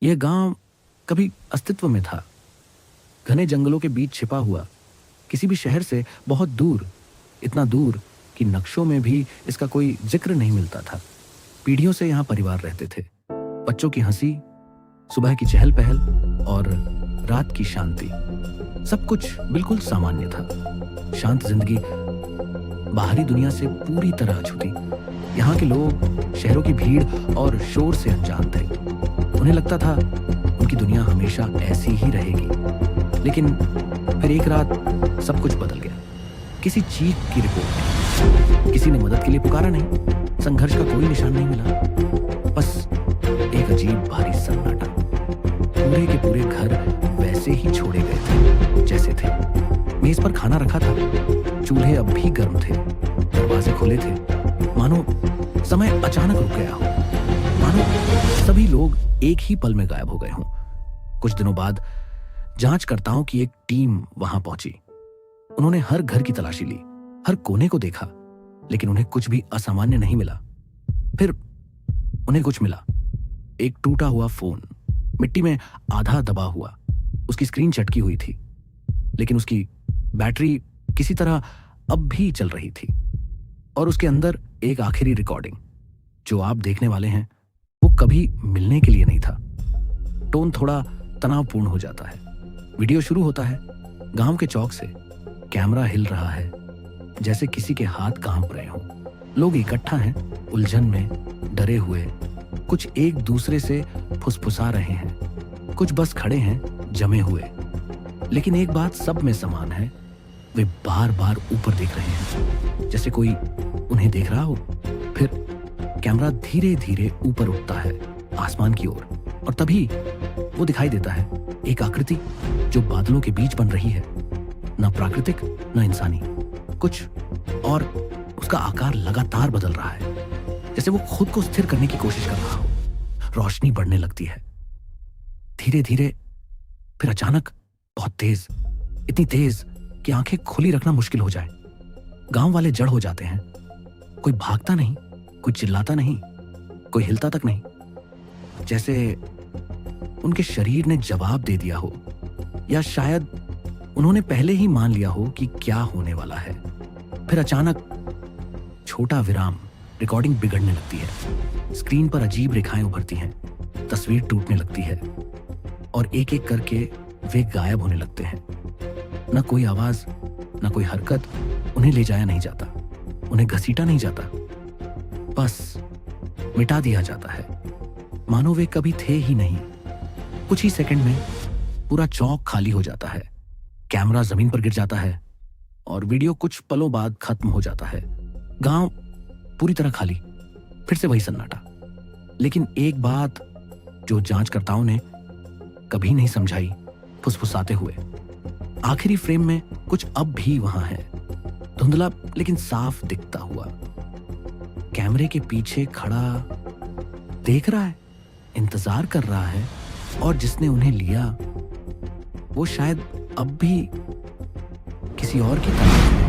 यह गांव कभी अस्तित्व में था, घने जंगलों के बीच छिपा हुआ, किसी भी शहर से बहुत दूर, इतना दूर कि नक्शों में भी इसका कोई जिक्र नहीं मिलता था। पीढ़ियों से यहाँ परिवार रहते थे, बच्चों की हंसी, सुबह की चहल पहल और रात की शांति, सब कुछ बिल्कुल सामान्य था। शांत जिंदगी बाहरी दुनिया से पूरी तरह अछूती। यहाँ के लोग शहरों की भीड़ और शोर से अनजान थे। उन्हें लगता था उनकी दुनिया हमेशा ऐसी ही रहेगी। लेकिन फिर एक रात सब कुछ बदल गया। किसी चीख की रिपोर्ट नहीं, किसी ने मदद के लिए पुकारा नहीं, संघर्ष का कोई निशान नहीं मिला, बस एक अजीब भारी सन्नाटा। पूरे के पूरे घर वैसे ही छोड़े गए थे जैसे थे। मेज पर खाना रखा था, चूल्हे अब भी गर्म थे, दरवाजे खुले थे, मानो समय अचानक रुक गया हो, मानो सभी लोग एक ही पल में गायब हो गए हों। कुछ दिनों बाद जांचकर्ताओं की एक टीम वहां पहुंची। उन्होंने हर घर की तलाशी ली, हर कोने को देखा, लेकिन उन्हें कुछ भी असामान्य नहीं मिला। फिर उन्हें कुछ मिला, एक टूटा हुआ फोन, मिट्टी में आधा दबा हुआ। उसकी स्क्रीन चटकी हुई थी, लेकिन उसकी बैटरी किसी तरह अब भी चल रही थी। और उसके अंदर एक आखिरी रिकॉर्डिंग, जो आप देखने वाले हैं, वो कभी मिलने के लिए नहीं था। टोन थोड़ा तनावपूर्ण हो जाता है। वीडियो शुरू होता है गांव के चौक से। कैमरा हिल रहा है, जैसे किसी के हाथ कांप रहे हों। लोग इकट्ठा हैं, उलझन में, डरे हुए। कुछ एक दूसरे से फुसफुसा रहे हैं, कुछ बस खड़े हैं जमे हुए। लेकिन एक बात सब में समान है, वे बार बार ऊपर देख रहे हैं, जैसे कोई उन्हें देख रहा हो। फिर कैमरा धीरे धीरे ऊपर उठता है आसमान की ओर, और तभी वो दिखाई देता है, एक आकृति जो बादलों के बीच बन रही है, न प्राकृतिक न इंसानी कुछ, और उसका आकार लगातार बदल रहा है, जैसे वो खुद को स्थिर करने की कोशिश कर रहा हो। रोशनी बढ़ने लगती है धीरे धीरे, फिर अचानक बहुत तेज, इतनी तेज कि आंखें खुली रखना मुश्किल हो जाए। गांव वाले जड़ हो जाते हैं। कोई भागता नहीं, कोई चिल्लाता नहीं, कोई हिलता तक नहीं, जैसे उनके शरीर ने जवाब दे दिया हो, या शायद उन्होंने पहले ही मान लिया हो कि क्या होने वाला है। फिर अचानक छोटा विराम, रिकॉर्डिंग बिगड़ने लगती है। स्क्रीन पर अजीब रेखाएं उभरती हैं, तस्वीर टूटने लगती है, और एक एक करके वे गायब होने लगते हैं। न कोई आवाज, न कोई हरकत, उन्हें ले जाया नहीं जाता, उन्हें घसीटा नहीं जाता, बस मिटा दिया जाता है, मानो वे कभी थे ही नहीं। कुछ ही सेकंड में पूरा चौक खाली हो जाता है, कैमरा जमीन पर गिर जाता है, और वीडियो कुछ पलों बाद खत्म हो जाता है। गांव पूरी तरह खाली, फिर से वही सन्नाटा। लेकिन एक बात जो जांचकर्ताओं ने कभी नहीं समझाई, फुसफुसाते हुए, आखिरी फ्रेम में कुछ अब भी वहां है, धुंधला लेकिन साफ दिखता हुआ। कैमरे के पीछे खड़ा देख रहा है, इंतजार कर रहा है, और जिसने उन्हें लिया वो शायद अब भी किसी और की तरह है।